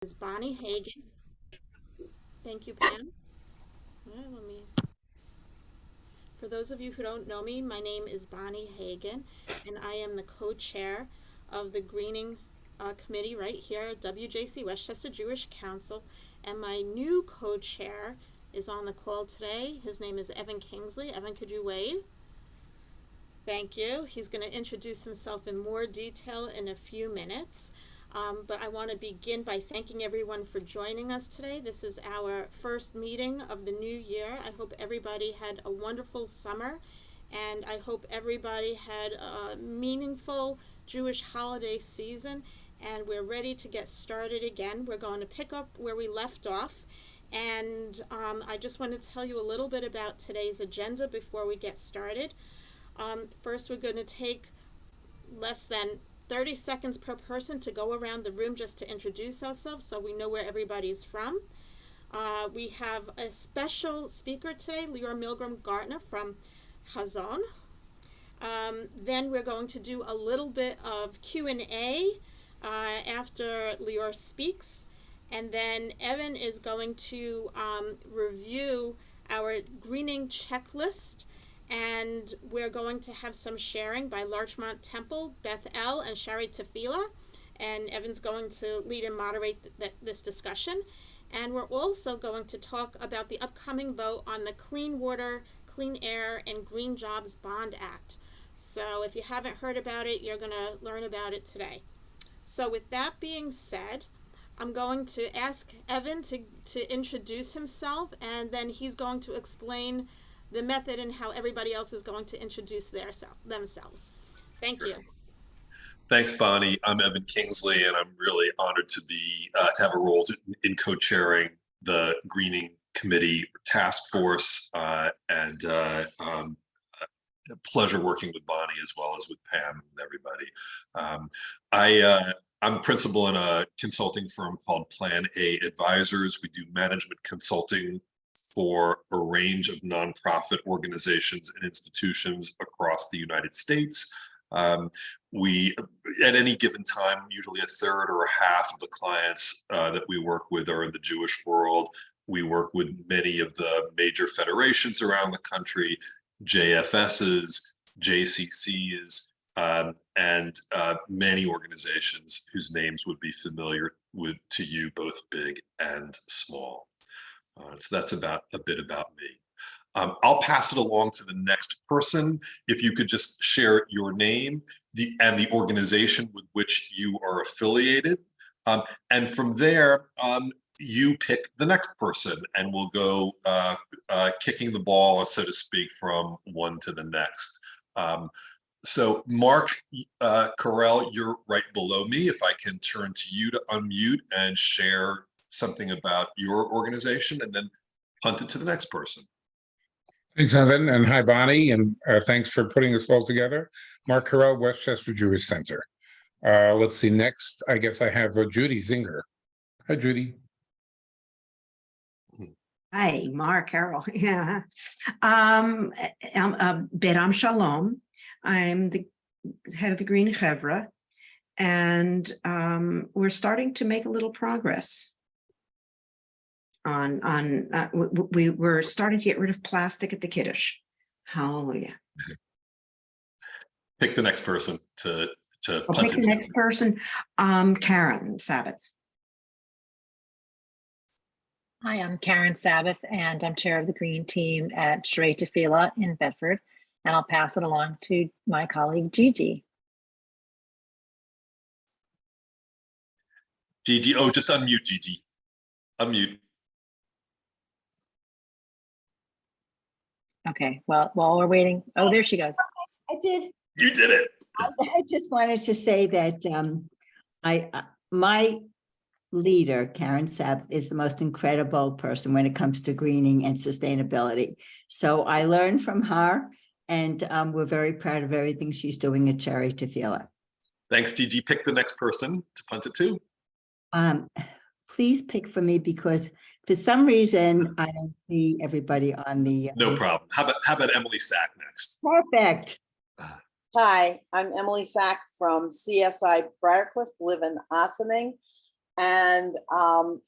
Is Bonnie Hagan. Thank you, Pam. For those of you who don't know me, my name is Bonnie Hagan, and I am the co-chair of the Greening Committee right here at WJC, Westchester Jewish Council. And my new co-chair is on the call today. His name is Evan Kingsley. Evan, could you wave? Thank you. He's going to introduce himself in more detail in a few minutes. But I want to begin by thanking everyone for joining us today. This is our first meeting of the new year. I hope everybody had a wonderful summer, and I hope everybody had a meaningful Jewish holiday season, and we're ready to get started again. We're going to pick up where we left off, and I just want to tell you a little bit about today's agenda before we get started. First, we're going to take less than 30 seconds per person to go around the room just to introduce ourselves so we know where everybody's from. We have a special speaker today, Liore Milgrom-Gartner from Hazon. Then we're going to do a little bit of Q&A after Liore speaks. And then Evan is going to review our greening checklist. And we're going to have some sharing by Larchmont Temple, Beth El, and Shari Tefillah. And Evan's going to lead and moderate this discussion. And we're also going to talk about the upcoming vote on the Clean Water, Clean Air, and Green Jobs Bond Act. So if you haven't heard about it, you're going to learn about it today. So with that being said, I'm going to ask Evan to introduce himself, and then he's going to explain the method and how everybody else is going to introduce themselves. Thank you. Thanks, Bonnie. I'm Evan Kingsley, and I'm really honored to have a role in co-chairing the Greening Committee Task Force, and a pleasure working with Bonnie as well as with Pam and everybody. I'm principal in a consulting firm called Plan A Advisors. We do management consulting for a range of nonprofit organizations and institutions across the United States. We, at any given time, usually a third or a half of the clients that we work with are in the Jewish world. We work with many of the major federations around the country, JFSs, JCCs, and many organizations whose names would be familiar to you, both big and small. So that's a bit about me. I'll pass it along to the next person. If you could just share your name and the organization with which you are affiliated. And from there, you pick the next person, and we'll go kicking the ball, so to speak, from one to the next. So Mark Carell, you're right below me. If I can turn to you to unmute and share something about your organization, and then punt it to the next person. Thanks, Evan, and hi, Bonnie, and thanks for putting this all together. Mark Carell, Westchester Jewish Center. Let's see, next, I guess I have Judy Zinger. Hi, Judy. Hi, Mark Carroll. Yeah. I'm Beram Shalom. I'm the head of the Green Chevra, and we're starting to make a little progress we were starting to get rid of plastic at the Kiddush. Hallelujah. Pick the next person to pick the next person. Karen Sabbath. Hi, I'm Karen Sabbath, and I'm chair of the Green Team at Shrei Tefillah in Bedford, and I'll pass it along to my colleague Gigi. Gigi, oh, just unmute, Gigi. Unmute. Okay, well, while we're waiting, oh, there she goes. I did. You did it. I just wanted to say that my leader, Karen Sabbath, is the most incredible person when it comes to greening and sustainability. So I learned from her, and we're very proud of everything she's doing at Shrei Tefillah. Thanks, Gigi. Pick the next person to punt it to. Please pick for me, because for some reason I don't see everybody on the. No problem. How about Emily Sack next? Perfect. Hi, I'm Emily Sack from CSI Briarcliff, live in Ossining. And I'm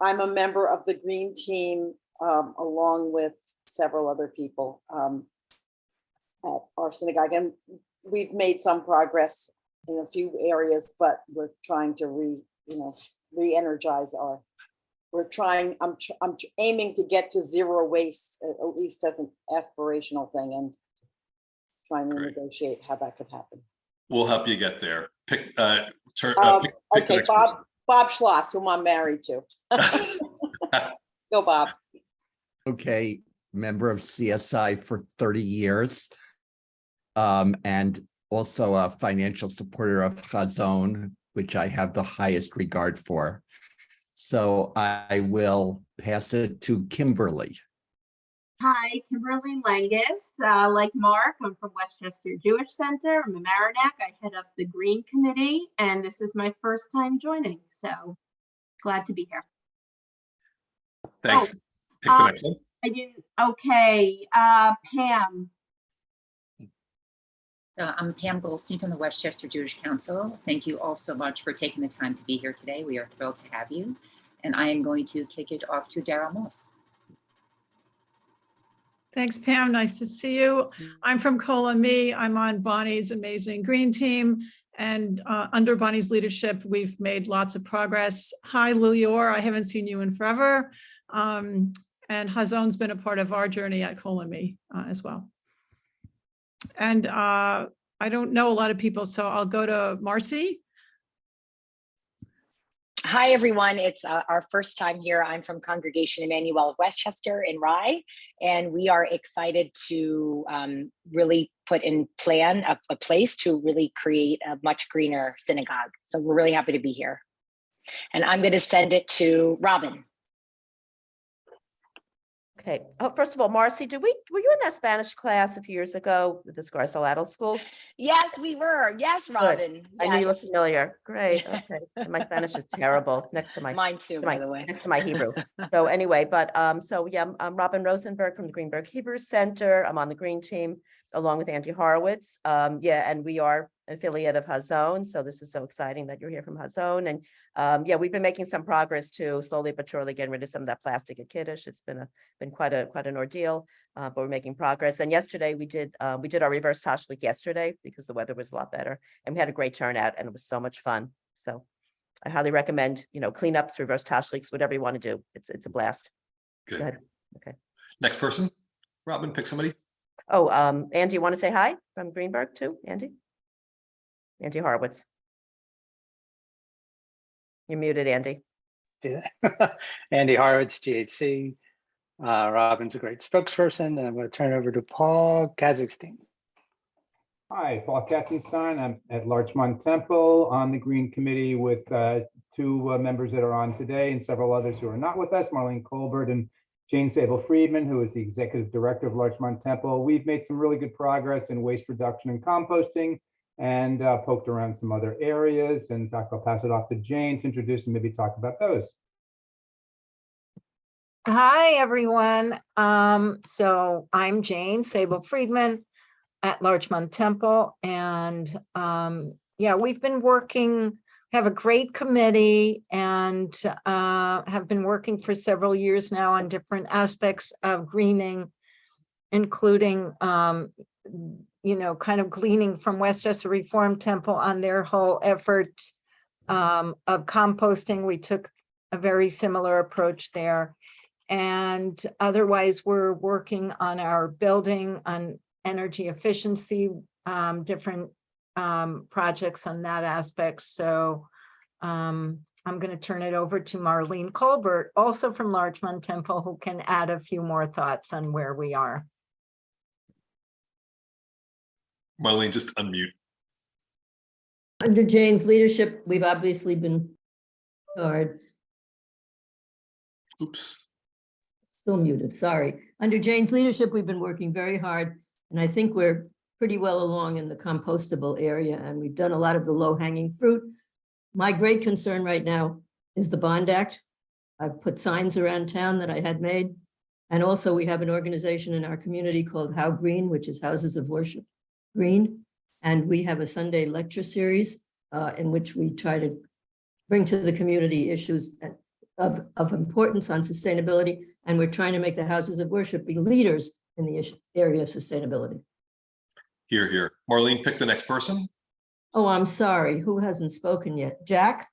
a member of the Green Team along with several other people at our synagogue. And we've made some progress in a few areas, but we're trying to re-energize our. I'm aiming to get to zero waste, at least as an aspirational thing, and trying to Great. negotiate how that could happen. We'll help you get there. Pick the Okay, next Bob Schloss, whom I'm married to. person. Go, Bob. Okay, member of CSI for 30 years. And also a financial supporter of Hazon, which I have the highest regard for. So I will pass it to Kimberly. Hi, Kimberly Langus. Like Mark, I'm from Westchester Jewish Center. I'm a Maranac. I head up the Green Committee, and this is my first time joining. So glad to be here. Thanks. Pick the next one. I didn't. Okay, Pam. I'm Pam Goldstein from the Westchester Jewish Council. Thank you all so much for taking the time to be here today. We are thrilled to have you. And I am going to kick it off to Darrell Moss. Thanks, Pam. Nice to see you. I'm from Colamy. I'm on Bonnie's amazing Green Team. And under Bonnie's leadership, we've made lots of progress. Hi, Liore. I haven't seen you in forever. And Hazon's been a part of our journey at Colamy as well. And I don't know a lot of people, so I'll go to Marcy. Hi, everyone. It's our first time here. I'm from Congregation Emmanuel of Westchester in Rye, and we are excited to really put in plan a place to really create a much greener synagogue. So we're really happy to be here. And I'm going to send it to Robin. Okay. Oh, first of all, Marcy, were you in that Spanish class a few years ago with the Scarsdale Adult School? Yes, we were. Yes, Robin. Yes. I knew you looked familiar. Great. Okay. And my Spanish is terrible. Next to my mine too, by the way. Next to my Hebrew. So anyway, but so yeah, I'm Robin Rosenberg from the Greenberg Hebrew Center. I'm on the Green Team along with Andy Horowitz. Yeah, and we are an affiliate of Hazon. So this is so exciting that you're here from Hazon. And yeah, we've been making some progress too, slowly but surely getting rid of some of that plastic at Kiddush. It's been quite an ordeal, but we're making progress. And yesterday we did our reverse tashlich yesterday because the weather was a lot better, and we had a great turnout, and it was so much fun. So I highly recommend, cleanups, reverse tashlichs, whatever you want to do. It's a blast. Good. Go ahead. Okay. Next person. Robin, pick somebody. Oh, Andy, you want to say hi from Greenberg too, Andy? Andy Horowitz. You're muted, Andy. Yeah. Andy Horowitz, GHC. Robin's a great spokesperson. And I'm going to turn it over to Paul Kazakhstan. Hi, Paul Katzenstein. I'm at Larchmont Temple on the Green Committee with two members that are on today and several others who are not with us, Marlene Colbert and Jane Sable-Friedman, who is the Executive Director of Larchmont Temple. We've made some really good progress in waste reduction and composting, and poked around some other areas. And in fact, I'll pass it off to Jane to introduce and maybe talk about those. Hi, everyone. So I'm Jane Sable-Friedman at Larchmont Temple. And yeah, we've been working, have a great committee, and have been working for several years now on different aspects of greening, including kind of gleaning from Westchester Reformed Temple on their whole effort of composting. We took a very similar approach there. And otherwise, we're working on our building, on energy efficiency, different projects on that aspect. So I'm going to turn it over to Marlene Colbert, also from Larchmont Temple, who can add a few more thoughts on where we are. Marlene, just unmute. Under Jane's leadership, we've obviously been hard. Oops. Still muted, sorry. Under Jane's leadership, we've been working very hard, and I think we're pretty well along in the compostable area, and we've done a lot of the low-hanging fruit. My great concern right now is the Bond Act. I've put signs around town that I had made, and also we have an organization in our community called How Green, which is Houses of Worship Green, and we have a Sunday lecture series in which we try to bring to the community issues of importance on sustainability. And we're trying to make the houses of worship be leaders in the area of sustainability. Here, here. Marlene, pick the next person. Oh, I'm sorry. Who hasn't spoken yet? Jack?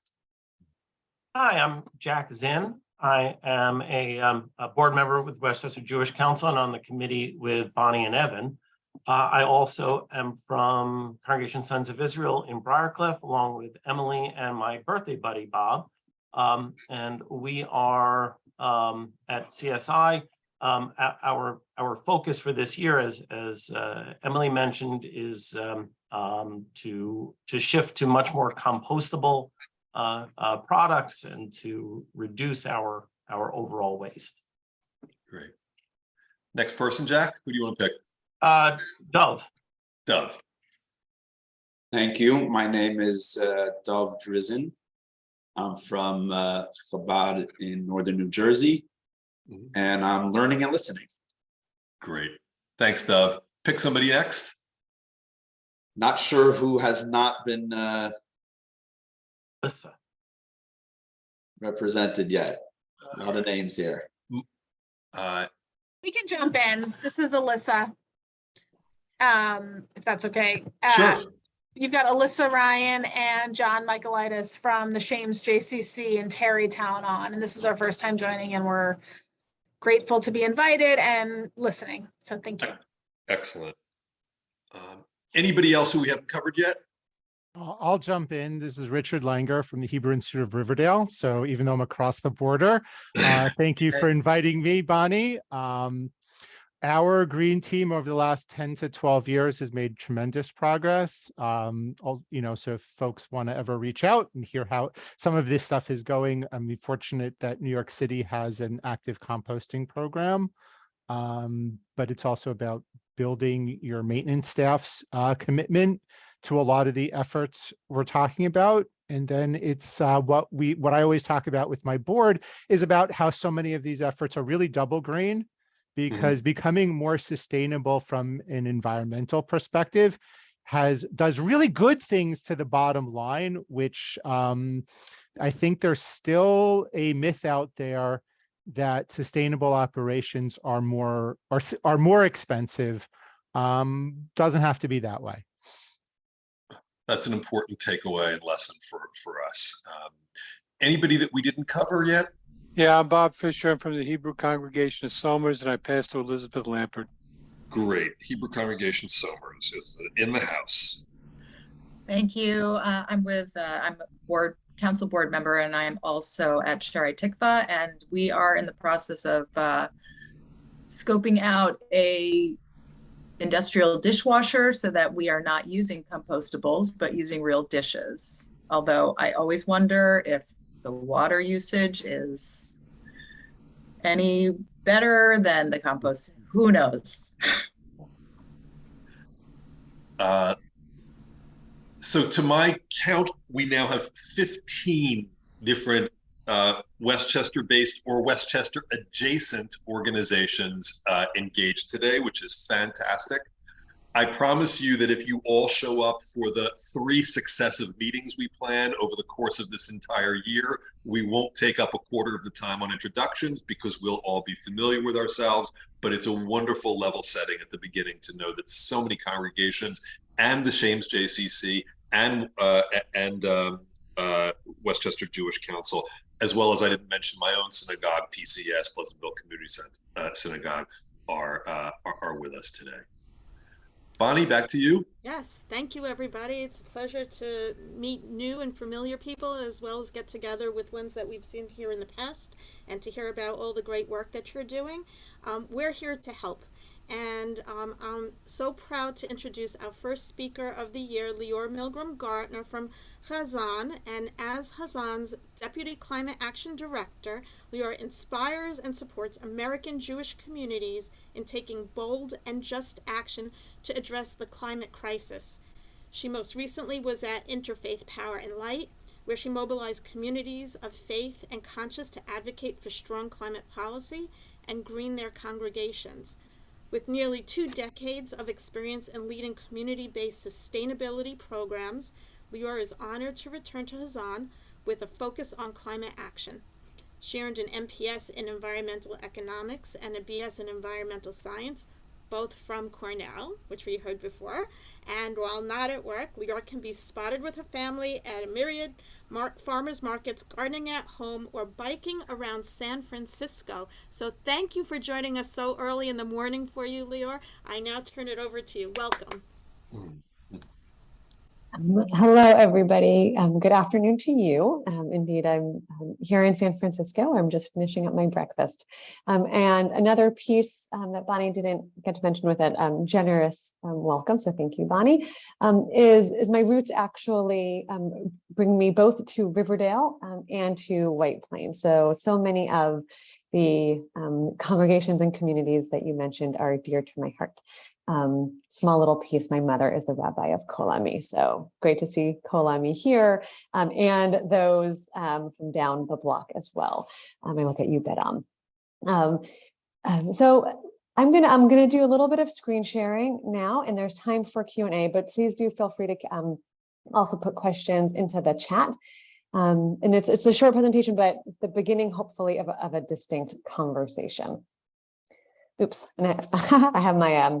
Hi, I'm Jack Zinn. I am a board member with Westchester Jewish Council and on the committee with Bonnie and Evan. I also am from Congregation Sons of Israel in Briarcliff, along with Emily and my birthday buddy, Bob. And we are at CSI. Our focus for this year, as Emily mentioned, is to shift to much more compostable products and to reduce our overall waste. Great. Next person, Jack. Who do you want to pick? Dove. Dove. Thank you. My name is Dov Drizin. I'm from Chabad in northern New Jersey, and I'm learning and listening. Great. Thanks, Dove. Pick somebody next. Not sure who has not been represented yet. A lot of names here. We can jump in. This is Alyssa. If that's okay. Sure. You've got Alyssa Ryan and John Michaelitis from the Shames JCC in Terrytown on, and this is our first time joining, and we're grateful to be invited and listening. So thank you. Excellent. Anybody else who we haven't covered yet? I'll jump in. This is Richard Langer from the Hebrew Institute of Riverdale. So even though I'm across the border, thank you for inviting me, Bonnie. Our green team over the last 10 to 12 years has made tremendous progress. So if folks want to ever reach out and hear how some of this stuff is going, I'm fortunate that New York City has an active composting program. But it's also about building your maintenance staff's commitment to a lot of the efforts we're talking about. And then it's what I always talk about with my board is about how so many of these efforts are really double green, because becoming more sustainable from an environmental perspective does really good things to the bottom line, which I think there's still a myth out there that sustainable operations are more expensive. Doesn't have to be that way. That's an important takeaway and lesson for us. Anybody that we didn't cover yet? Yeah, I'm Bob Fisher. I'm from the Hebrew Congregation of Somers, and I pass to Elizabeth Lampert. Great. Hebrew Congregation Somers is in the house. Thank you. I'm a council board member, and I'm also at Sharai Tikva, and we are in the process of scoping out a industrial dishwasher so that we are not using compostables, but using real dishes. Although I always wonder if the water usage is any better than the compost. Who knows? So to my count, we now have 15 different Westchester-based or Westchester-adjacent organizations engaged today, which is fantastic. I promise you that if you all show up for the 3 successive meetings we plan over the course of this entire year, we won't take up a quarter of the time on introductions because we'll all be familiar with ourselves, but it's a wonderful level setting at the beginning to know that so many congregations and the Shames JCC and Westchester Jewish Council, as well as I didn't mention my own synagogue, PCS, Pleasantville Community Synagogue, are with us today. Bonnie, back to you. Yes, thank you, everybody. It's a pleasure to meet new and familiar people, as well as get together with ones that we've seen here in the past, and to hear about all the great work that you're doing. We're here to help. And I'm so proud to introduce our first speaker of the year, Liore Milgrom-Gartner from Hazon. And as Hazon's Deputy Climate Action Director, Liore inspires and supports American Jewish communities in taking bold and just action to address the climate crisis. She most recently was at Interfaith Power and Light, where she mobilized communities of faith and conscience to advocate for strong climate policy and green their congregations. With nearly 2 decades of experience in leading community-based sustainability programs, Liore is honored to return to Hazon with a focus on climate action. She earned an MPS in environmental economics and a BS in environmental science, both from Cornell, which we heard before. And while not at work, Liore can be spotted with her family at a myriad farmers markets, gardening at home, or biking around San Francisco. So thank you for joining us so early in the morning for you, Liore. I now turn it over to you. Welcome. Hello, everybody. Good afternoon to you. Indeed, I'm here in San Francisco. I'm just finishing up my breakfast. And another piece that Bonnie didn't get to mention with it, generous welcome, so thank you, Bonnie, is my roots actually bring me both to Riverdale and to White Plains. So many of the congregations and communities that you mentioned are dear to my heart. Small little piece, my mother is the rabbi of Kol Ami, so great to see Kol Ami here, and those from down the block as well. I look at you, Bedam. So I'm gonna do a little bit of screen sharing now, and there's time for Q&A, but please do feel free to also put questions into the chat. And it's a short presentation, but it's the beginning, hopefully, of a distinct conversation. Oops, and I have my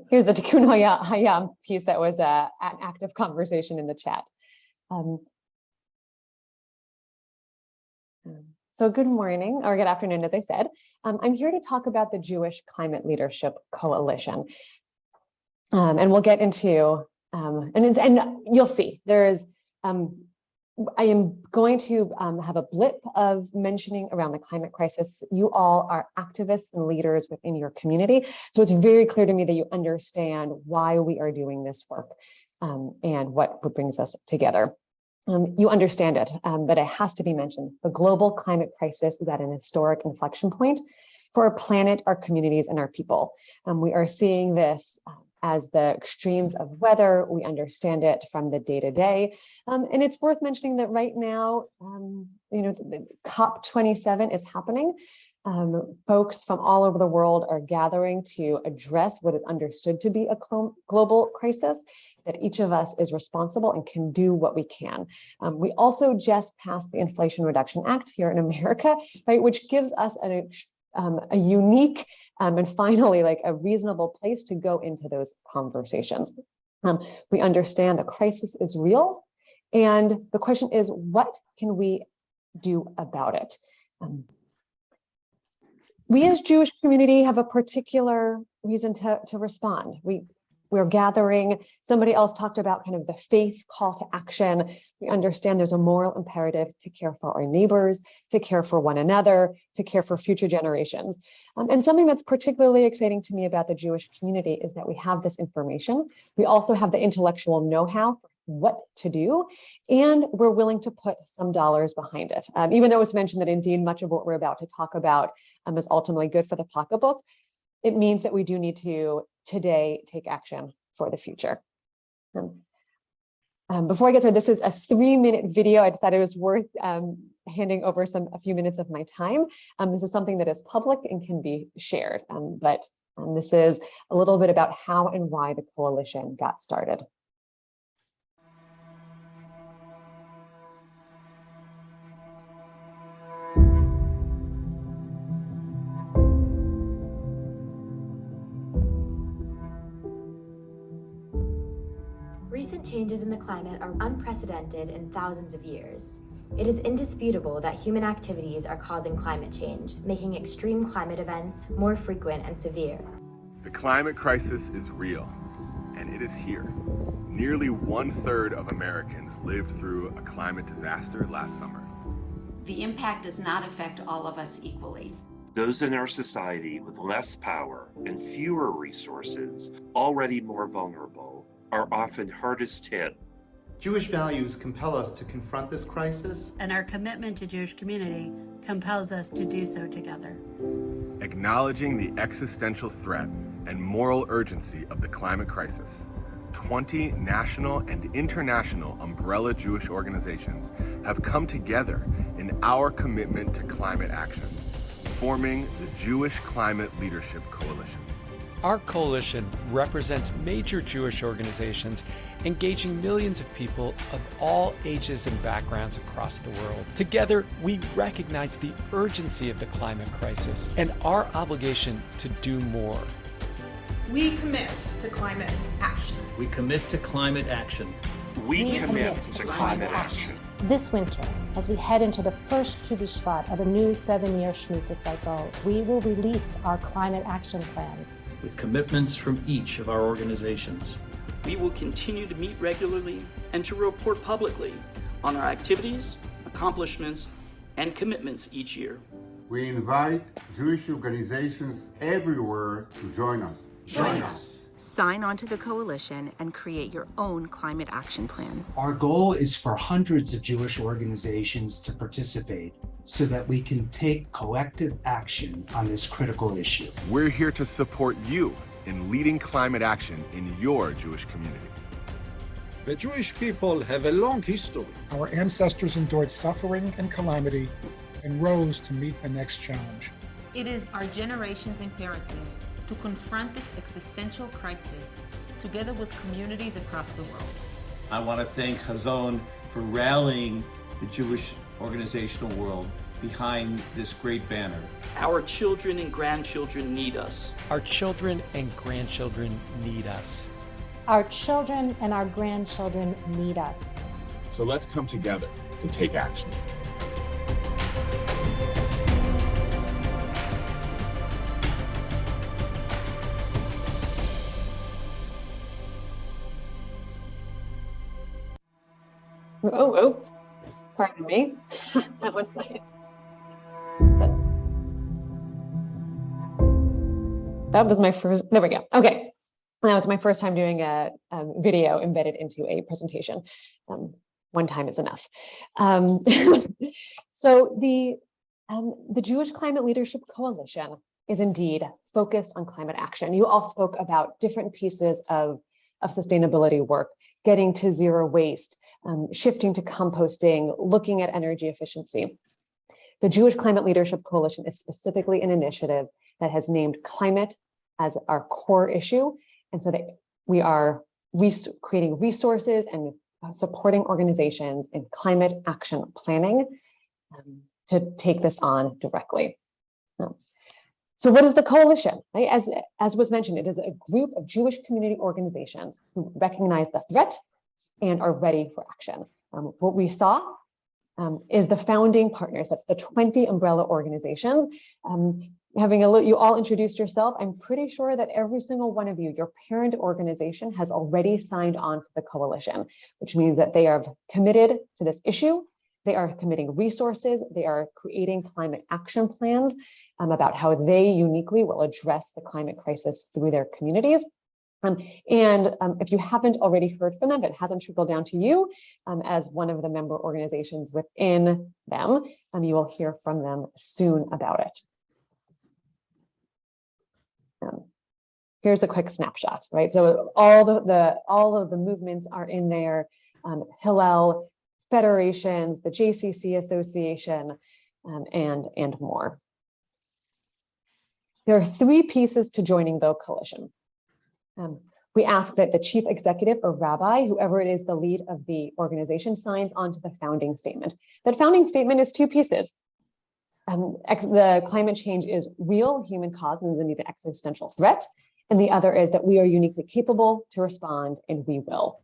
here's the Tikkun Hayam piece that was an active conversation in the chat. So good morning, or good afternoon, as I said. I'm here to talk about the Jewish Climate Leadership Coalition. And we'll get into, and you'll see, there's, I am going to have a blip of mentioning around the climate crisis. You all are activists and leaders within your community. So it's very clear to me that you understand why we are doing this work and what brings us together. You understand it, but it has to be mentioned. The global climate crisis is at an historic inflection point for our planet, our communities, and our people. We are seeing this as the extremes of weather. We understand it from the day-to-day. And it's worth mentioning that right now, COP27 is happening. Folks from all over the world are gathering to address what is understood to be a global crisis, that each of us is responsible and can do what we can. We also just passed the Inflation Reduction Act here in America, right, which gives us a unique and finally like a reasonable place to go into those conversations. We understand the crisis is real, and the question is, what can we do about it? We as Jewish community have a particular reason to respond. We're gathering, somebody else talked about kind of the faith call to action. We understand there's a moral imperative to care for our neighbors, to care for one another, to care for future generations. And something that's particularly exciting to me about the Jewish community is that we have this information. We also have the intellectual know-how for what to do, and we're willing to put some dollars behind it. Even though it's mentioned that indeed much of what we're about to talk about is ultimately good for the pocketbook, it means that we do need to today take action for the future. Before I get started, this is a 3-minute video. I decided it was worth handing over a few minutes of my time. This is something that is public and can be shared, but this is a little bit about how and why the coalition got started. Recent changes in the climate are unprecedented in thousands of years. It is indisputable that human activities are causing climate change, making extreme climate events more frequent and severe. The climate crisis is real, and it is here. Nearly 1/3 of Americans lived through a climate disaster last summer. The impact does not affect all of us equally. Those in our society with less power and fewer resources, already more vulnerable, are often hardest hit. Jewish values compel us to confront this crisis, and our commitment to Jewish community compels us to do so together. Acknowledging the existential threat and moral urgency of the climate crisis, 20 national and international umbrella Jewish organizations have come together in our commitment to climate action, forming the Jewish Climate Leadership Coalition. Our coalition represents major Jewish organizations engaging millions of people of all ages and backgrounds across the world. Together, we recognize the urgency of the climate crisis and our obligation to do more. We commit to climate action. We commit to climate action. We commit to climate action. This winter, as we head into the first Tu B'Shvat of a new 7-year Shemitah cycle, we will release our climate action plans. With commitments from each of our organizations. We will continue to meet regularly and to report publicly on our activities, accomplishments, and commitments each year. We invite Jewish organizations everywhere to join us. Join us. Sign on to the coalition and create your own climate action plan. Our goal is for hundreds of Jewish organizations to participate so that we can take collective action on this critical issue. We're here to support you in leading climate action in your Jewish community. The Jewish people have a long history. Our ancestors endured suffering and calamity and rose to meet the next challenge. It is our generation's imperative to confront this existential crisis together with communities across the world. I want to thank Hazon for rallying the Jewish organizational world behind this great banner. Our children and grandchildren need us. Our children and grandchildren need us. Our children and our grandchildren need us. So let's come together to take action. Oh, pardon me. 1 second. That was my first, there we go. Okay. That was my first time doing a video embedded into a presentation. One time is enough. So the Jewish Climate Leadership Coalition is indeed focused on climate action. You all spoke about different pieces of sustainability work, getting to zero waste, shifting to composting, looking at energy efficiency. The Jewish Climate Leadership Coalition is specifically an initiative that has named climate as our core issue. And so that we are creating resources and supporting organizations in climate action planning to take this on directly. So what is the coalition? Right? As was mentioned, it is a group of Jewish community organizations who recognize the threat and are ready for action. What we saw is the founding partners, that's the 20 umbrella organizations. Having a look, you all introduced yourself. I'm pretty sure that every single one of you, your parent organization has already signed on to the coalition, which means that they are committed to this issue. They are committing resources. They are creating climate action plans about how they uniquely will address the climate crisis through their communities. If you haven't already heard from them, if it hasn't trickled down to you as one of the member organizations within them, you will hear from them soon about it. Here's a quick snapshot, right? So all of the movements are in there: Hillel, federations, the JCC Association, and more. There are 3 pieces to joining the coalition. We ask that the chief executive or rabbi, whoever it is the lead of the organization, signs on to the founding statement. That founding statement is 2 pieces. The climate change is real, human caused, and is indeed an existential threat. And the other is that we are uniquely capable to respond, and we will.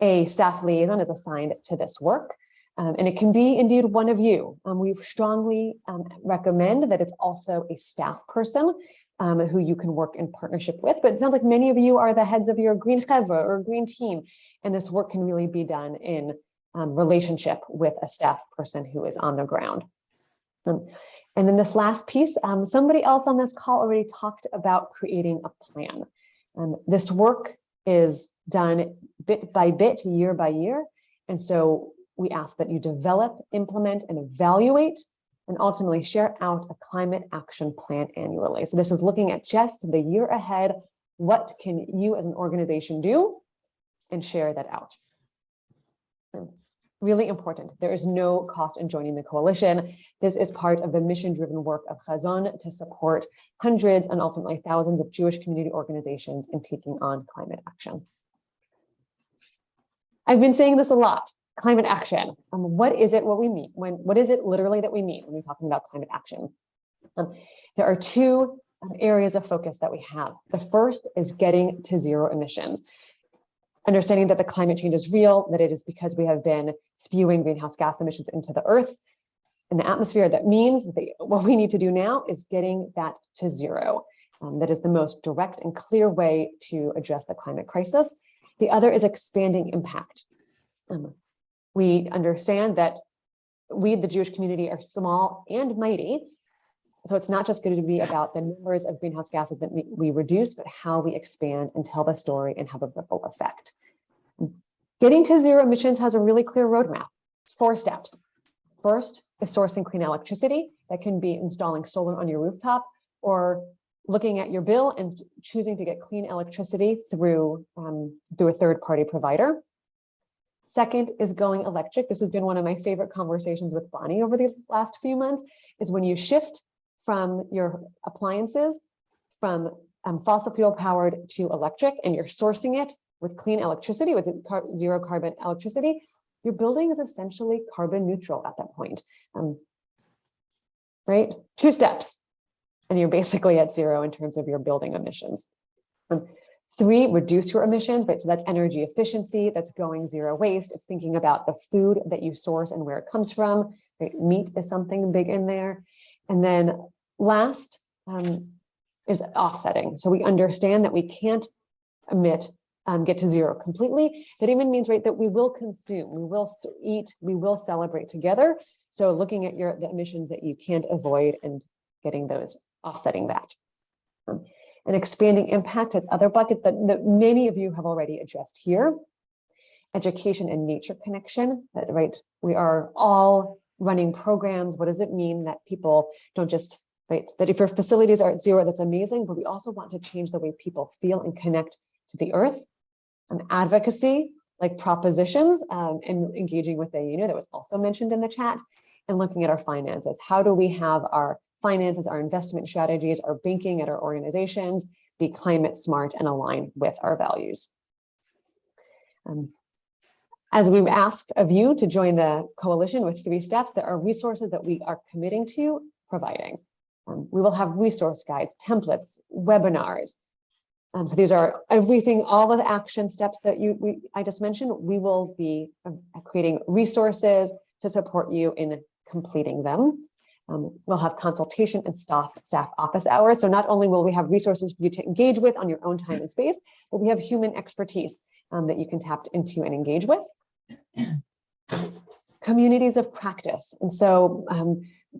A staff liaison is assigned to this work, and it can be indeed one of you. We strongly recommend that it's also a staff person who you can work in partnership with, but it sounds like many of you are the heads of your green chevra or green team, and this work can really be done in relationship with a staff person who is on the ground. And then this last piece, somebody else on this call already talked about creating a plan. This work is done bit by bit, year by year, and so we ask that you develop, implement, and evaluate, and ultimately share out a climate action plan annually. So this is looking at just the year ahead. What can you as an organization do, and share that out? really important. There is no cost in joining the coalition. This is part of the mission-driven work of Hazon to support hundreds and ultimately thousands of Jewish community organizations in taking on climate action. I've been saying this a lot, climate action. What is it what we mean? What is it literally that we mean when we're talking about climate action? There are two areas of focus that we have. The first is getting to zero emissions. Understanding that the climate change is real, that it is because we have been spewing greenhouse gas emissions into the earth and the atmosphere. That means that what we need to do now is getting that to zero. That is the most direct and clear way to address the climate crisis. The other is expanding impact. We understand that we, the Jewish community, are small and mighty. So it's not just going to be about the numbers of greenhouse gases that we reduce, but how we expand and tell the story and have a ripple effect. Getting to zero emissions has a really clear roadmap, 4 steps. First is sourcing clean electricity. That can be installing solar on your rooftop or looking at your bill and choosing to get clean electricity through a third-party provider. Second is going electric. This has been one of my favorite conversations with Bonnie over these last few months, is when you shift from your appliances from fossil fuel powered to electric and you're sourcing it with clean electricity, with zero carbon electricity, your building is essentially carbon neutral at that point, right? 2 steps. And you're basically at zero in terms of your building emissions. 3, reduce your emissions, right? So that's energy efficiency, that's going zero waste. It's thinking about the food that you source and where it comes from. Right? Meat is something big in there. And then last is offsetting. So we understand that we can't get to zero completely. That even means, right, that we will consume, we will eat, we will celebrate together. So looking at the emissions that you can't avoid and getting those, offsetting that. And expanding impact has other buckets that many of you have already addressed here. Education and nature connection, that, right, we are all running programs. What does it mean that people don't just, right, that if your facilities are at zero, that's amazing, but we also want to change the way people feel and connect to the earth. Advocacy, like propositions, and engaging with the that was also mentioned in the chat, and looking at our finances. How do we have our finances, our investment strategies, our banking at our organizations be climate smart and align with our values? As we've asked of you to join the coalition with 3 steps, there are resources that we are committing to providing. We will have resource guides, templates, webinars. So these are everything, all of the action steps that I just mentioned. We will be creating resources to support you in completing them. We'll have consultation and staff office hours. So not only will we have resources for you to engage with on your own time and space, but we have human expertise that you can tap into and engage with. Communities of practice. And so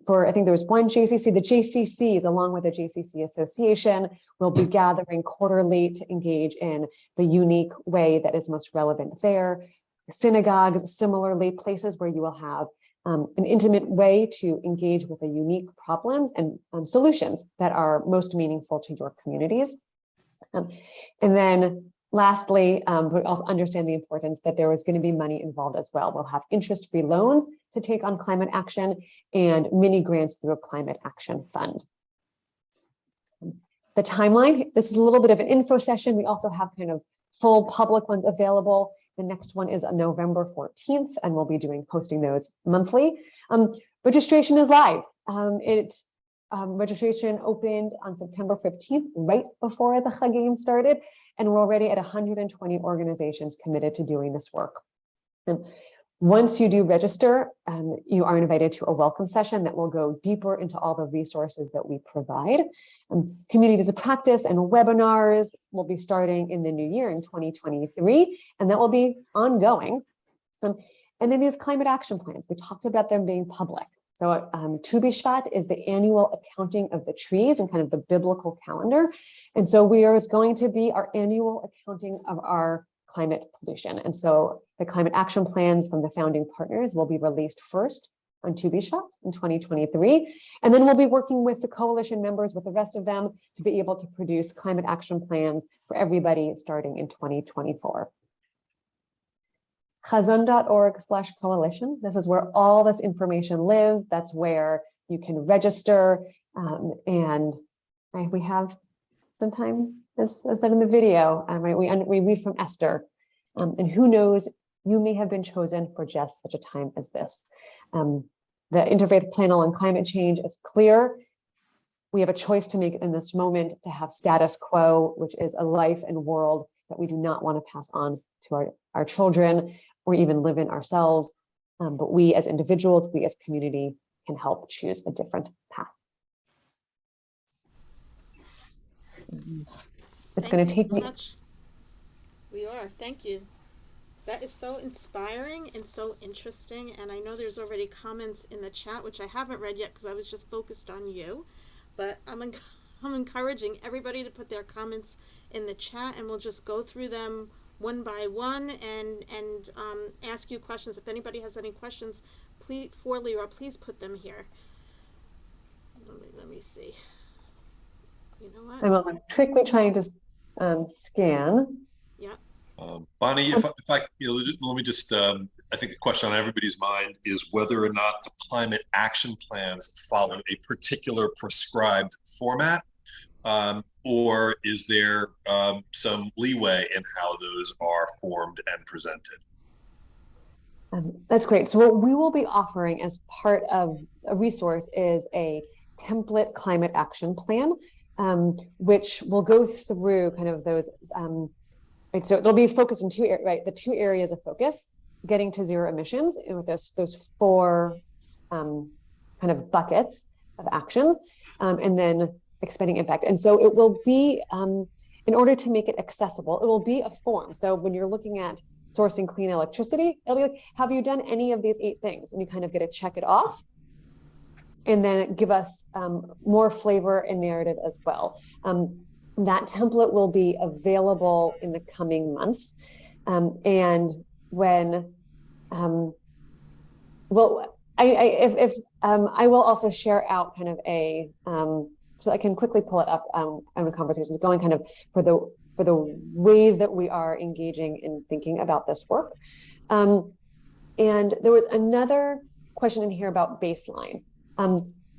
I think there was one JCC, the JCCs, along with the JCC Association, will be gathering quarterly to engage in the unique way that is most relevant there. Synagogues, similarly, places where you will have an intimate way to engage with the unique problems and solutions that are most meaningful to your communities. And then lastly, we also understand the importance that there is going to be money involved as well. We'll have interest-free loans to take on climate action and mini grants through a climate action fund. The timeline, this is a little bit of an info session. We also have kind of full public ones available. The next one is on November 14th, and we'll be posting those monthly. Registration is live. Registration opened on September 15th, right before the Chagim started, and we're already at 120 organizations committed to doing this work. Once you do register, you are invited to a welcome session that will go deeper into all the resources that we provide. Communities of practice and webinars will be starting in the new year in 2023, and that will be ongoing. And then these climate action plans, we talked about them being public. So Tu B'Shvat is the annual accounting of the trees and kind of the biblical calendar. And so it's going to be our annual accounting of our climate pollution. And so the climate action plans from the founding partners will be released first on Tu B'Shvat in 2023. And then we'll be working with the coalition members, with the rest of them, to be able to produce climate action plans for everybody starting in 2024. Hazon.org/coalition. This is where all this information lives. That's where you can register. And we have some time, as said in the video, we read from Esther. And who knows, you may have been chosen for just such a time as this. The Interfaith Panel on Climate Change is clear. We have a choice to make in this moment to have status quo, which is a life and world that we do not want to pass on to our children or even live in ourselves. But we as individuals, we as community can help choose a different path. It's going to take me. Liore, thank you. That is so inspiring and so interesting. And I know there's already comments in the chat, which I haven't read yet because I was just focused on you. But I'm encouraging everybody to put their comments in the chat, and we'll just go through them one by one and ask you questions. If anybody has any questions, please for Liore, please put them here. Let me see. You know what? I'm also quickly trying to scan. Yeah. Bonnie, if I let me just, I think the question on everybody's mind is whether or not the climate action plans follow a particular prescribed format, or is there some leeway in how those are formed and presented? That's great. So what we will be offering as part of a resource is a template climate action plan, which will go through kind of those, right, so it'll be focused in the two areas of focus, getting to zero emissions with those four kind of buckets of actions, and then expanding impact. And so it will be, in order to make it accessible, it will be a form. So when you're looking at sourcing clean electricity, it'll be like, have you done any of these 8 things? And you kind of get to check it off, and then give us more flavor and narrative as well. That template will be available in the coming months. And when, well, I will also share out kind of a, so I can quickly pull it up in the conversations going kind of for the ways that we are engaging in thinking about this work. And there was another question in here about baseline.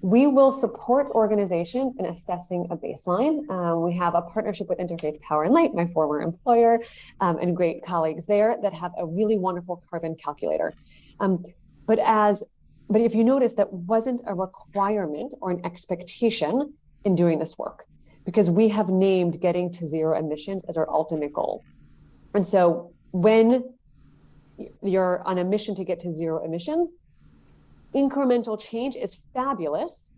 We will support organizations in assessing a baseline. We have a partnership with Interfaith Power and Light, my former employer, and great colleagues there that have a really wonderful carbon calculator. But if you notice, that wasn't a requirement or an expectation in doing this work, because we have named getting to zero emissions as our ultimate goal. And so when you're on a mission to get to zero emissions, incremental change is fabulous,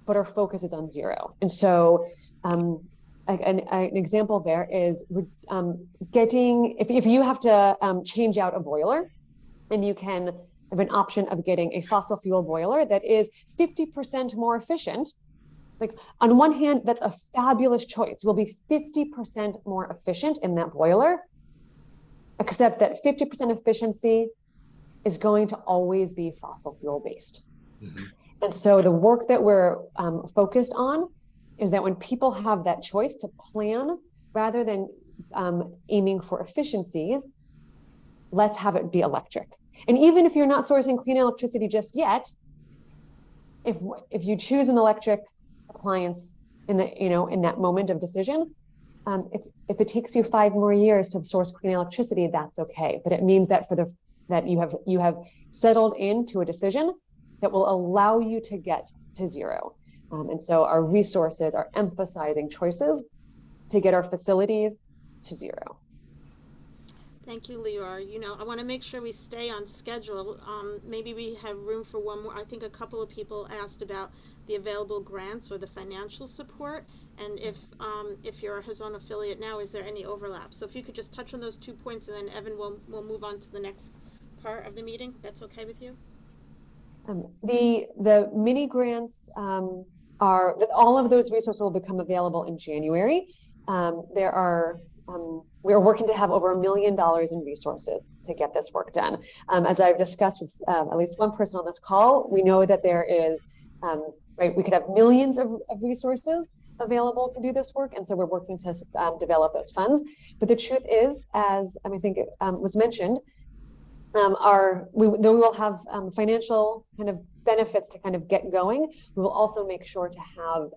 but our focus is on zero. And so an example there is getting, if you have to change out a boiler, and you can have an option of getting a fossil fuel boiler that is 50% more efficient. Like, on one hand, that's a fabulous choice. We'll be 50% more efficient in that boiler, except that 50% efficiency is going to always be fossil fuel based. Mm-hmm. And so the work that we're focused on is that when people have that choice to plan rather than aiming for efficiencies, let's have it be electric. And even if you're not sourcing clean electricity just yet, if you choose an electric appliance in that moment of decision, if it takes you 5 more years to source clean electricity, that's okay. But it means that that you have settled into a decision that will allow you to get to zero. And so our resources are emphasizing choices to get our facilities to zero. Thank you, Liore. I want to make sure we stay on schedule. Maybe we have room for one more. I think a couple of people asked about the available grants or the financial support, and if you're a Hazon affiliate now, is there any overlap? So if you could just touch on those 2 points, and then Evan will move on to the next part of the meeting. That's okay with you? The mini grants all of those resources will become available in January. We are working to have over $1 million in resources to get this work done. As I've discussed with at least one person on this call, we know that there is, we could have millions of resources available to do this work. And so we're working to develop those funds. But the truth is, as I think it was mentioned, though we will have financial kind of benefits to kind of get going, we will also make sure to have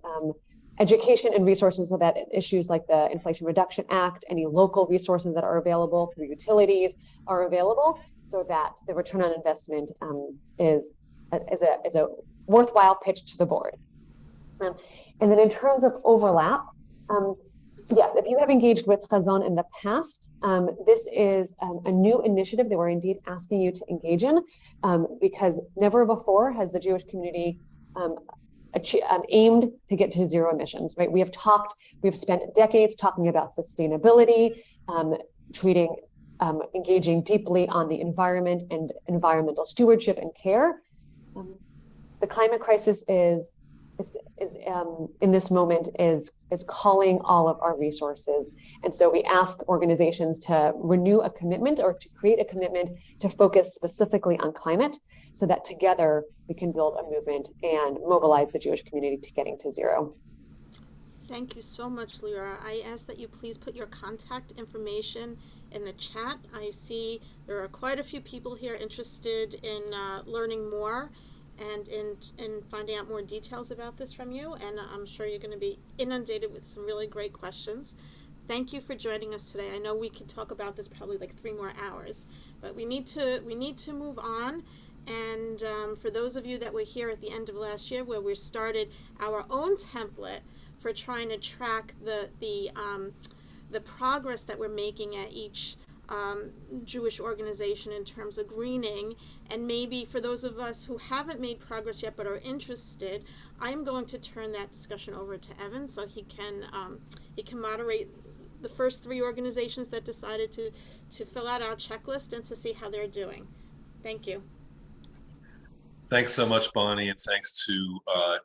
education and resources so that issues like the Inflation Reduction Act, any local resources that are available through utilities are available, so that the return on investment is a worthwhile pitch to the board. And then in terms of overlap, yes, if you have engaged with Hazon in the past, this is a new initiative that we're indeed asking you to engage in, because never before has the Jewish community aimed to get to zero emissions, right? We've spent decades talking about sustainability, engaging deeply on the environment and environmental stewardship and care. The climate crisis is in this moment is calling all of our resources. And so we ask organizations to renew a commitment or to create a commitment to focus specifically on climate, so that together we can build a movement and mobilize the Jewish community to getting to zero. Thank you so much, Liore. I ask that you please put your contact information in the chat. I see there are quite a few people here interested in learning more and in finding out more details about this from you, and I'm sure you're going to be inundated with some really great questions. Thank you for joining us today. I know we could talk about this probably like 3 more hours, but we need to move on. And for those of you that were here at the end of last year, where we started our own template for trying to track the progress that we're making at each Jewish organization in terms of greening, and maybe for those of us who haven't made progress yet but are interested, I'm going to turn that discussion over to Evan so he can moderate the first 3 organizations that decided to fill out our checklist and to see how they're doing. Thank you. Thanks so much, Bonnie, and thanks to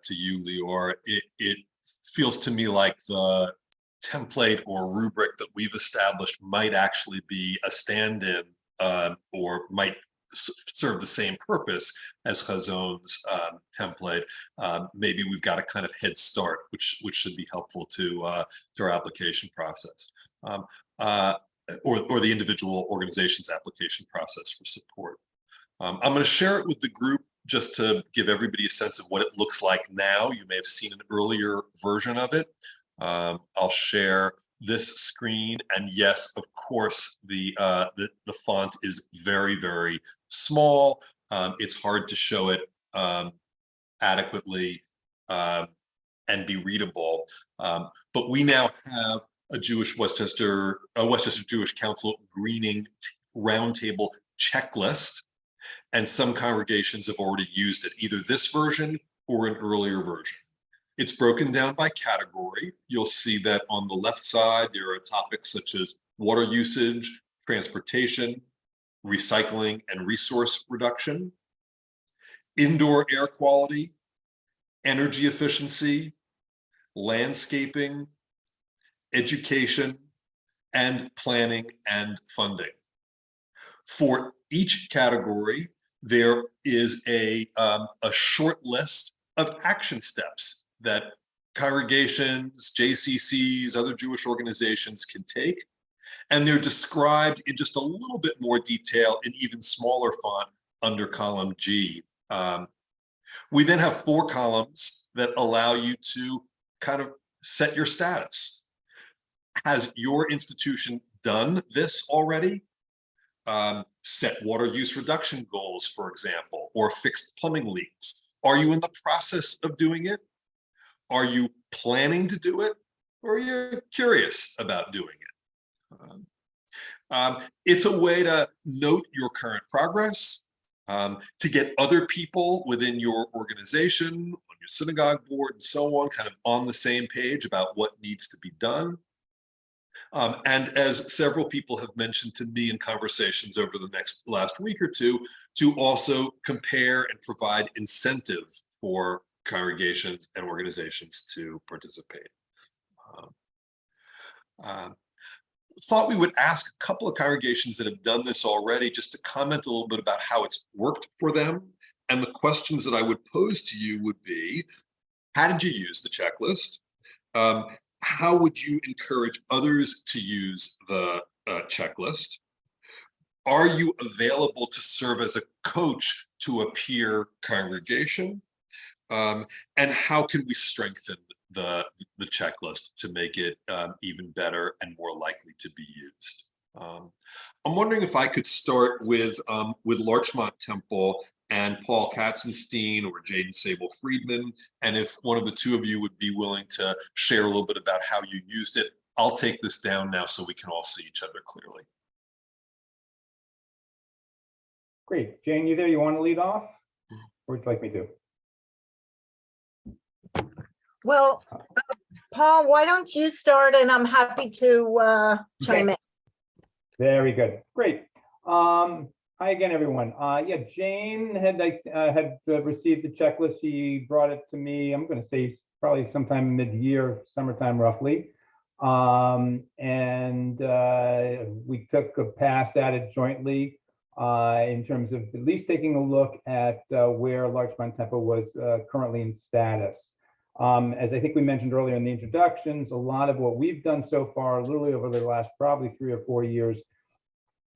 you, Liore. It feels to me like the template or rubric that we've established might actually be a stand-in or might serve the same purpose as Hazon's template. Maybe we've got a kind of head start, which should be helpful to our application process, or the individual organization's application process for support. I'm going to share it with the group just to give everybody a sense of what it looks like now. You may have seen an earlier version of it. I'll share this screen, and yes, of course, the font is very, very small. It's hard to show it adequately and be readable. But we now have a Westchester Jewish Council greening roundtable checklist, and some congregations have already used it, either this version or an earlier version. It's broken down by category. You'll see that on the left side, there are topics such as water usage, transportation, recycling and resource reduction, indoor air quality, energy efficiency, landscaping, education, and planning and funding. For each category, there is a short list of action steps that congregations, JCCs, other Jewish organizations can take, and they're described in just a little bit more detail in even smaller font under column G. We then have 4 columns that allow you to kind of set your status. Has your institution done this already? Set water use reduction goals, for example, or fixed plumbing leaks. Are you in the process of doing it? Are you planning to do it? Or are you curious about doing it? It's a way to note your current progress, to get other people within your organization, on your synagogue board, and so on, kind of on the same page about what needs to be done. And as several people have mentioned to me in conversations over the last week or two, to also compare and provide incentive for congregations and organizations to participate. Thought we would ask a couple of congregations that have done this already just to comment a little bit about how it's worked for them. And the questions that I would pose to you would be, how did you use the checklist? How would you encourage others to use the checklist? Are you available to serve as a coach to a peer congregation? And how can we strengthen the checklist to make it even better and more likely to be used? I'm wondering if I could start with Larchmont Temple and Paul Katzenstein or Jaden Sable-Friedman, and if one of the two of you would be willing to share a little bit about how you used it. I'll take this down now so we can all see each other clearly. Great. Jane, you there? You want to lead off? Or would you like me to? Well, Paul, why don't you start, and I'm happy to chime in. Very good. Great. Hi again, everyone. Yeah, Jane had received the checklist. She brought it to me, I'm going to say probably sometime mid-year, summertime roughly. We took a pass at it jointly in terms of at least taking a look at where Larchmont Temple was currently in status. As I think we mentioned earlier in the introductions, a lot of what we've done so far, literally over the last probably 3 or 4 years,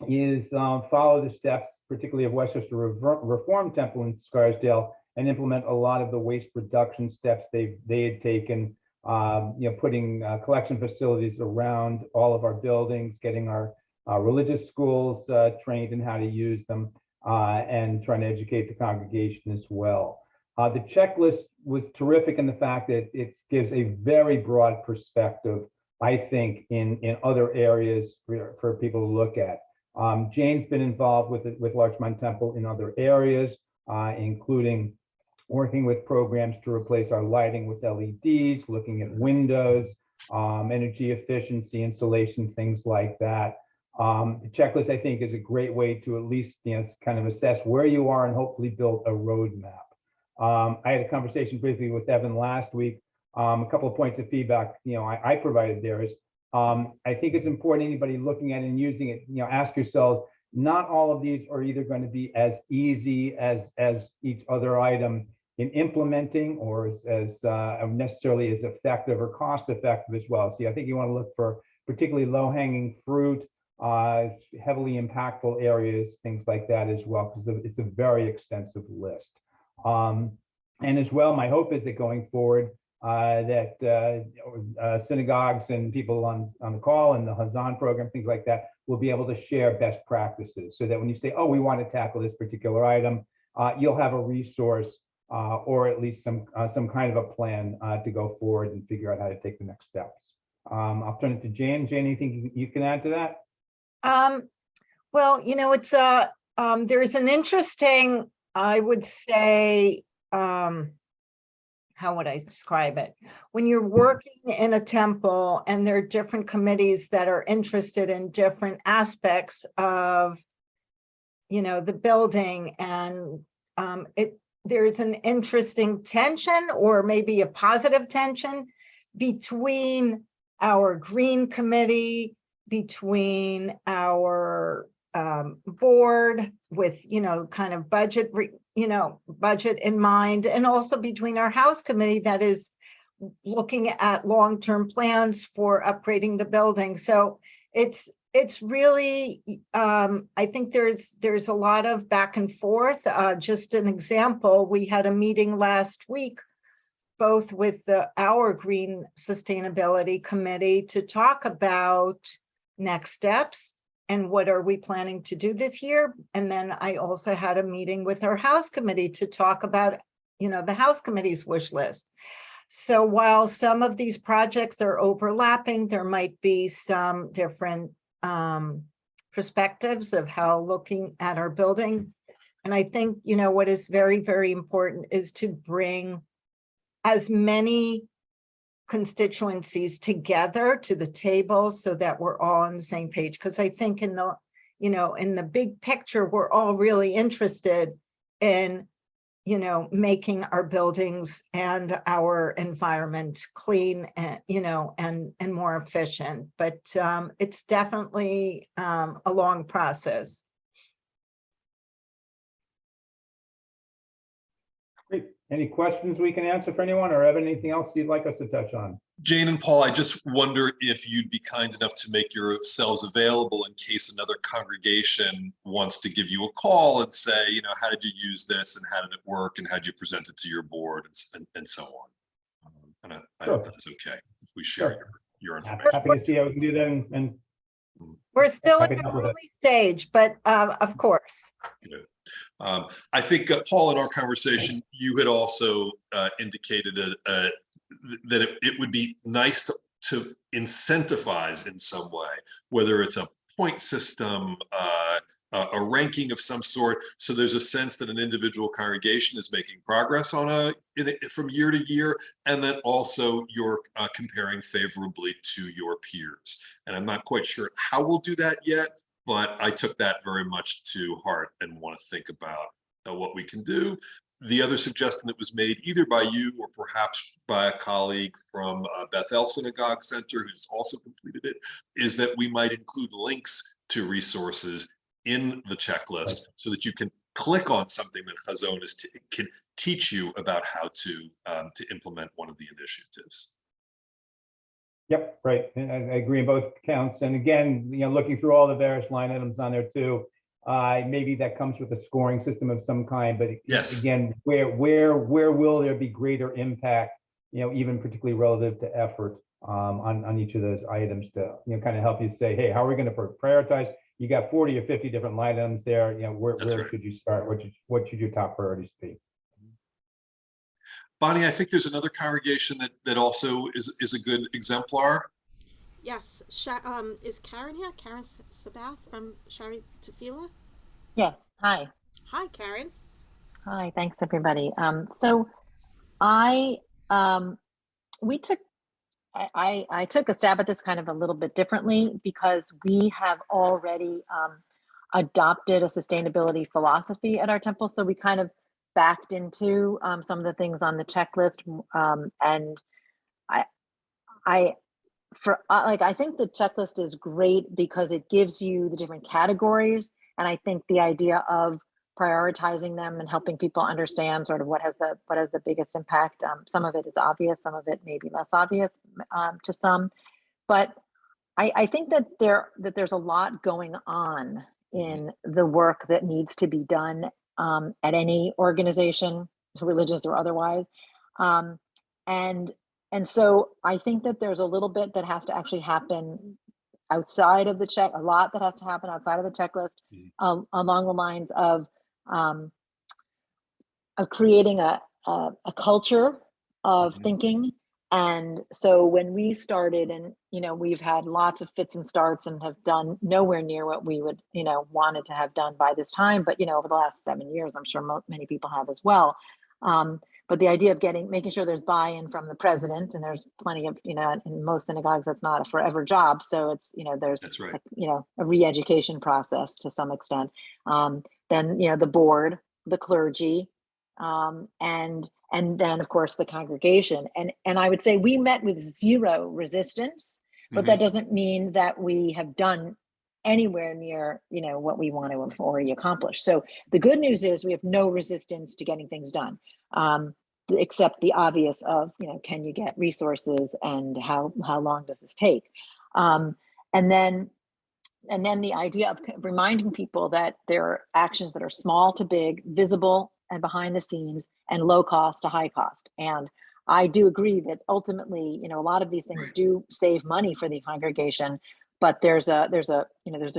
is follow the steps, particularly of Westchester Reformed Temple in Scarsdale, and implement a lot of the waste reduction steps they had taken, putting collection facilities around all of our buildings, getting our religious schools trained in how to use them, and trying to educate the congregation as well. The checklist was terrific in the fact that it gives a very broad perspective, I think, in other areas for people to look at. Jane's been involved with Larchmont Temple in other areas, including working with programs to replace our lighting with LEDs, looking at windows, energy efficiency, insulation, things like that. The checklist, I think, is a great way to at least kind of assess where you are and hopefully build a roadmap. I had a conversation briefly with Evan last week. A couple of points of feedback I provided there is, I think it's important, anybody looking at it and using it, ask yourselves, not all of these are either going to be as easy as each other item in implementing, or as necessarily as effective or cost effective as well. So I think you want to look for particularly low-hanging fruit, heavily impactful areas, things like that as well, because it's a very extensive list. And as well, my hope is that going forward, that synagogues and people on the call and the Hazon program, things like that, will be able to share best practices, so that when you say, oh, we want to tackle this particular item, you'll have a resource or at least some kind of a plan to go forward and figure out how to take the next steps. I'll turn it to Jane. Jane, anything you can add to that? Well, it's there's an interesting, I would say, how would I describe it? When you're working in a temple and there are different committees that are interested in different aspects of, the building, and there's an interesting tension, or maybe a positive tension, between our green committee, between our board with, kind of budget, budget in mind, and also between our house committee that is looking at long-term plans for upgrading the building. So it's really, I think there's a lot of back and forth. Just an example, we had a meeting last week, both with our green sustainability committee, to talk about next steps and what are we planning to do this year. And then I also had a meeting with our house committee to talk about, the house committee's wish list. So while some of these projects are overlapping, there might be some different perspectives of how looking at our building. And I think, what is very, very important is to bring as many constituencies together to the table so that we're all on the same page. Because I think in the, in the big picture, we're all really interested in, making our buildings and our environment clean and, and more efficient. But it's definitely a long process. Great. Any questions we can answer for anyone, or Evan, anything else you'd like us to touch on? Jane and Paul, I just wonder if you'd be kind enough to make yourselves available in case another congregation wants to give you a call and say, you know, how did you use this and how did it work and how did you present it to your board and so on. And I hope that's okay if we share your information. Happy to see how we can do that. And we're still happy in to the help with it. early stage, but of course. Good. I think, Paul, in our conversation, you had also indicated that it would be nice to incentivize in some way, whether it's a point system, a ranking of some sort, so there's a sense that an individual congregation is making progress on from year to year, and then also you're comparing favorably to your peers. And I'm not quite sure how we'll do that yet, but I took that very much to heart and want to think about what we can do. The other suggestion that was made either by you or perhaps by a colleague from Bethel Synagogue Center who's also completed it, is that we might include links to resources in the checklist so that you can click on something that Hazon can teach you about how to implement one of the initiatives. Yep, right. And I agree in both counts. And again, you know, looking through all the various line items on there too, maybe that comes with a scoring system of some kind. But yes, again, where will there be greater impact? You know, even particularly relative to effort on each of those items to kind of help you say, hey, how are we going to prioritize? You got 40 or 50 different line items there. You know, where should you start? What should your top priorities be? Bonnie, I think there's another congregation that also is a good exemplar. Yes, is Karen here? Karen Sabath from Shari Tefillah? Yes, hi. Hi, Karen. Hi, thanks everybody. So I took a stab at this kind of a little bit differently because we have already adopted a sustainability philosophy at our temple. So we kind of backed into some of the things on the checklist, and I think the checklist is great because it gives you the different categories, and I think the idea of prioritizing them and helping people understand sort of what has the biggest impact. Some of it is obvious, some of it may be less obvious to some, but I think that there's a lot going on in the work that needs to be done at any organization, religious or otherwise, and so I think that there's a little bit that has to actually happen outside of the a lot that has to happen outside of the checklist, along the lines of creating a culture of thinking. And so when we started, and we've had lots of fits and starts and have done nowhere near what we would wanted to have done by this time, but over the last 7 years, I'm sure many people have as well. But the idea of making sure there's buy-in from the president, and there's plenty of, in most synagogues, that's not a forever job. So it's, there's, that's right. a re-education process to some extent. Then, the board, the clergy, and then of course the congregation. And I would say we met with zero resistance, but that doesn't mean that we have done anywhere near, what we want to already accomplish. So the good news is we have no resistance to getting things done. Except the obvious of, can you get resources and how long does this take? And then the idea of reminding people that there are actions that are small to big, visible and behind the scenes, and low cost to high cost. And I do agree that ultimately, a lot of these things do save money for the congregation, but there's a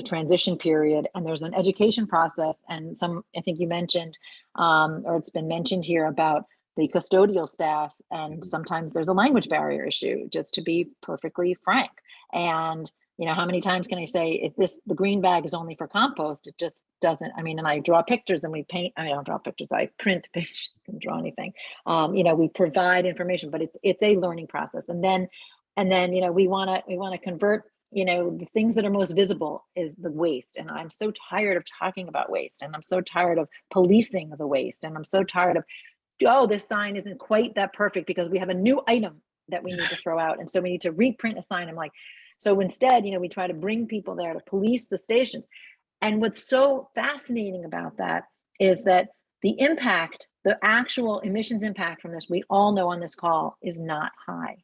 transition period, and there's an education process. And I think you mentioned, or it's been mentioned here about the custodial staff, and sometimes there's a language barrier issue, just to be perfectly frank. And how many times can I say, if the green bag is only for compost, it just doesn't. I mean, and I draw pictures and we paint. I don't draw pictures. I print pictures. I can draw anything. We provide information, but it's a learning process. And then we want to convert. The things that are most visible is the waste. And I'm so tired of talking about waste, and I'm so tired of policing the waste, and I'm so tired of, this sign isn't quite that perfect because we have a new item that we need to throw out, and so we need to reprint a sign. I'm like, so instead, we try to bring people there to police the stations. And what's so fascinating about that is that The impact, the actual emissions impact from this, we all know on this call, is not high,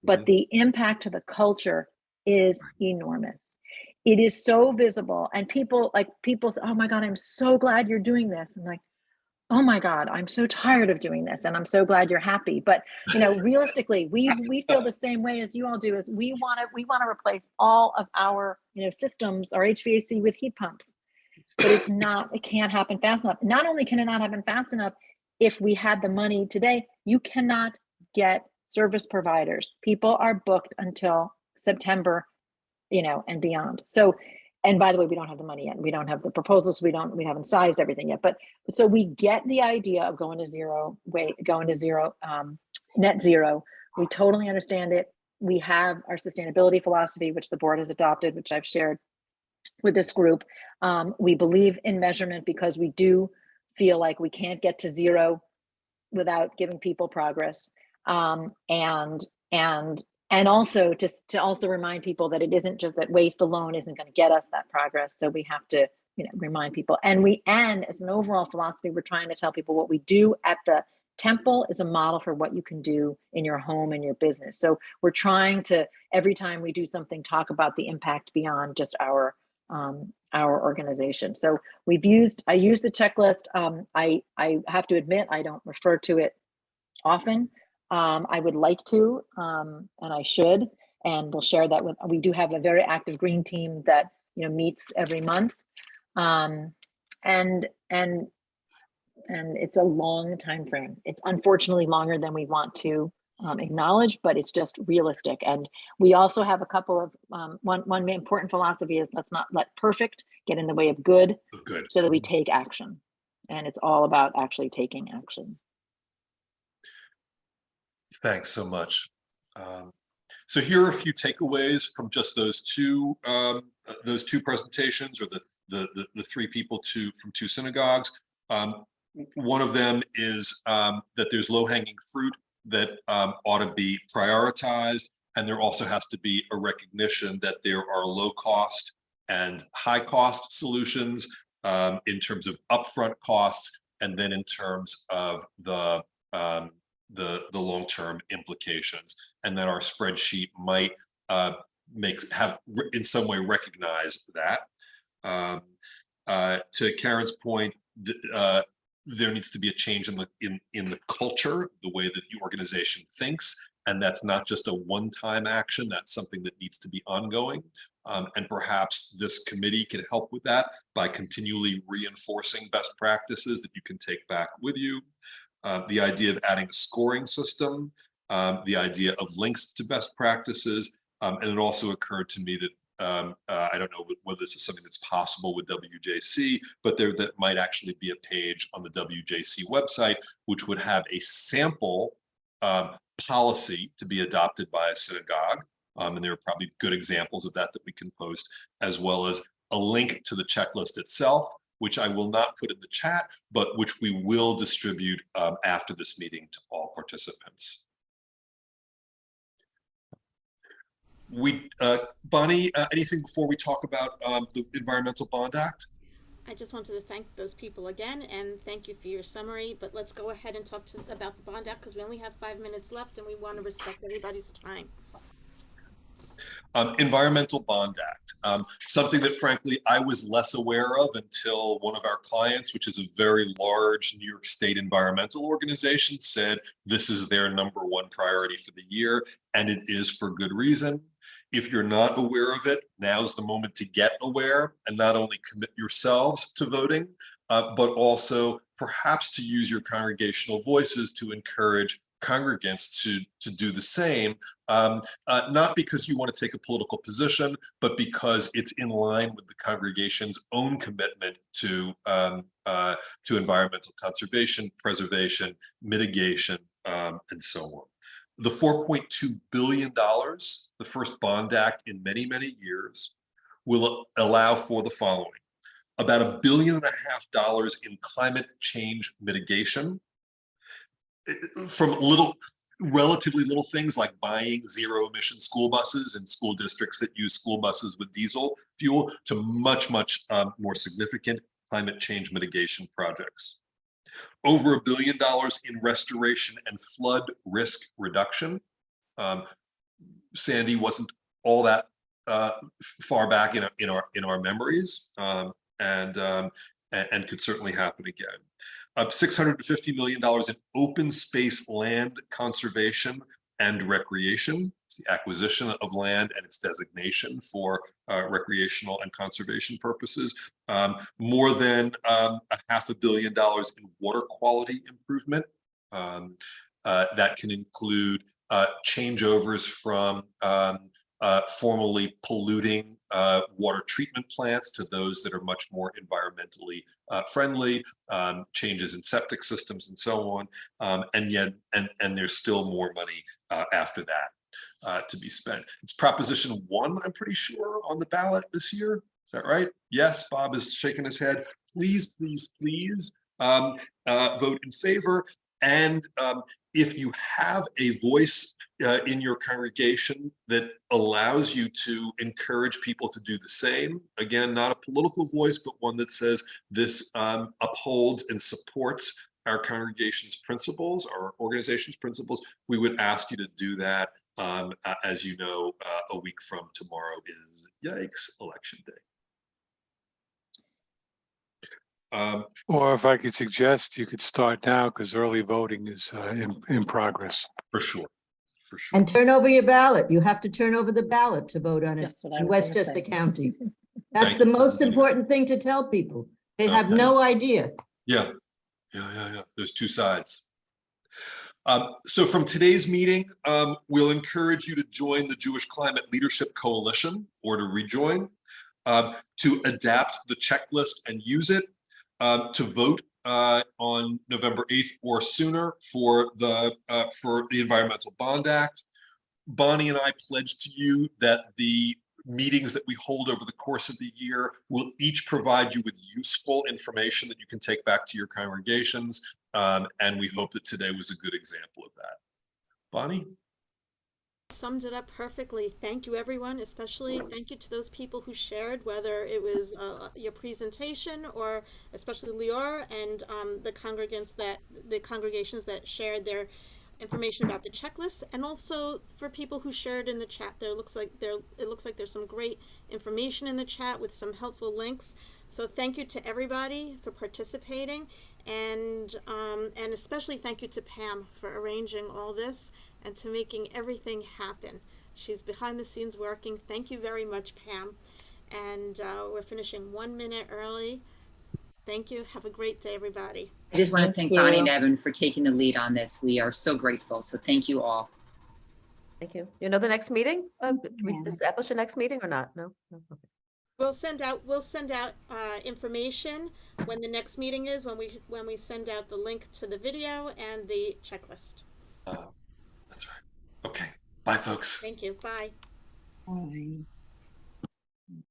but the impact to the culture is enormous. It is so visible, and people say, oh my God, I'm so glad you're doing this. I'm like, oh my God, I'm so tired of doing this, and I'm so glad you're happy. But realistically, we feel the same way as you all do. Is we want to replace all of our systems, our HVAC, with heat pumps, but it can't happen fast enough. Not only can it not happen fast enough, if we had the money today, you cannot get service providers. People are booked until September, and beyond. So. And by the way, we don't have the money yet. We don't have the proposals. We haven't sized everything yet. But so we get the idea of going to net zero. We totally understand it. We have our sustainability philosophy, which the board has adopted, which I've shared with this group. We believe in measurement because we do feel like we can't get to zero without giving people progress. And also to also remind people that it isn't just that waste alone isn't going to get us that progress. So we have to, remind people. And as an overall philosophy, we're trying to tell people what we do at the temple is a model for what you can do in your home and your business. So we're trying to, every time we do something, talk about the impact beyond just our organization. So I use the checklist. I have to admit, I don't refer to it often. I would like to, and I should, and we'll share that we do have a very active green team that, meets every month. And it's a long time frame. It's unfortunately longer than we want to acknowledge, but it's just realistic. And we also have a couple of, one important philosophy is let's not let perfect get in the way of good, so that we take action. And it's all about actually taking action. Thanks so much. So here are a few takeaways from just those two presentations, or the three people from two synagogues. One of them is that there's low-hanging fruit that ought to be prioritized, and there also has to be a recognition that there are low-cost and high-cost solutions in terms of upfront costs, and then in terms of the long-term implications, and that our spreadsheet might have in some way recognize that. To Karen's point, there needs to be a change in the culture, the way that the organization thinks, and that's not just a one-time action. That's something that needs to be ongoing. And perhaps this committee can help with that by continually reinforcing best practices that you can take back with you. The idea of adding a scoring system, the idea of links to best practices, and it also occurred to me that I don't know whether this is something that's possible with WJC, but that might actually be a page on the WJC website, which would have a sample policy to be adopted by a synagogue. And there are probably good examples of that we can post, as well as a link to the checklist itself, which I will not put in the chat, but which we will distribute after this meeting to all participants. Bonnie, anything before we talk about the Environmental Bond Act? I just wanted to thank those people again, and thank you for your summary, but let's go ahead and talk about the Bond Act, because we only have 5 minutes left and we want to respect everybody's time. Environmental Bond Act, something that frankly I was less aware of until one of our clients, which is a very large New York State environmental organization, said this is their #1 priority for the year, and it is for good reason. If you're not aware of it, now's the moment to get aware and not only commit yourselves to voting, but also perhaps to use your congregational voices to encourage congregants to do the same, not because you want to take a political position, but because it's in line with the congregation's own commitment to environmental conservation, preservation, mitigation, and so on. The $4.2 billion, the first bond act in many, many years, will allow for the following: about $1.5 billion in climate change mitigation, from relatively little things like buying zero-emission school buses in school districts that use school buses with diesel fuel, to much, much more significant climate change mitigation projects. over $1 billion in restoration and flood risk reduction. Sandy wasn't all that far back in our memories, and could certainly happen again. $650 million in open space land conservation and recreation. It's the acquisition of land and its designation for recreational and conservation purposes. More than $500 million in water quality improvement. That can include changeovers from formerly polluting water treatment plants to those that are much more environmentally friendly, changes in septic systems and so on. And there's still more money after that to be spent. It's Proposition 1, I'm pretty sure, on the ballot this year. Is that right? Yes, Bob is shaking his head. Please, please, please vote in favor. And if you have a voice in your congregation that allows you to encourage people to do the same, again, not a political voice, but one that says this upholds and supports our congregation's principles, our organization's principles, we would ask you to do that. As you know, a week from tomorrow is, yikes, election day. Or if I could suggest, you could start now because early voting is in progress. For sure. For sure. And turn over your ballot. You have to turn over the ballot to vote on it That's what I in was gonna Westchester say. County. That's the most important thing to tell people. They have no idea. Yeah. There's two sides. So from today's meeting, we'll encourage you to join the Jewish Climate Leadership Coalition or to rejoin, to adapt the checklist and use it, to vote on November 8th or sooner for the Environmental Bond Act. Bonnie and I pledge to you that the meetings that we hold over the course of the year will each provide you with useful information that you can take back to your congregations. And we hope that today was a good example of that. Bonnie? Summed it up perfectly. Thank you, everyone. Especially thank you to those people who shared, whether it was your presentation or especially Liore and the congregations that shared their information about the checklist, and also for people who shared in the chat. It looks like there's some great information in the chat with some helpful links. So thank you to everybody for participating, and especially thank you to Pam for arranging all this and to making everything happen. She's behind the scenes working. Thank you very much, Pam. And we're finishing 1 minute early. Thank you. Have a great day, everybody. I just want to thank Bonnie and Evan for taking the lead on this. We are so grateful. So thank you all. Thank you. You know the next meeting? Can we establish a next meeting or not? No? No? Okay. We'll send out information when the next meeting is, when we send out the link to the video and the checklist. That's right. Okay. Bye, folks. Thank you. Bye. Bye.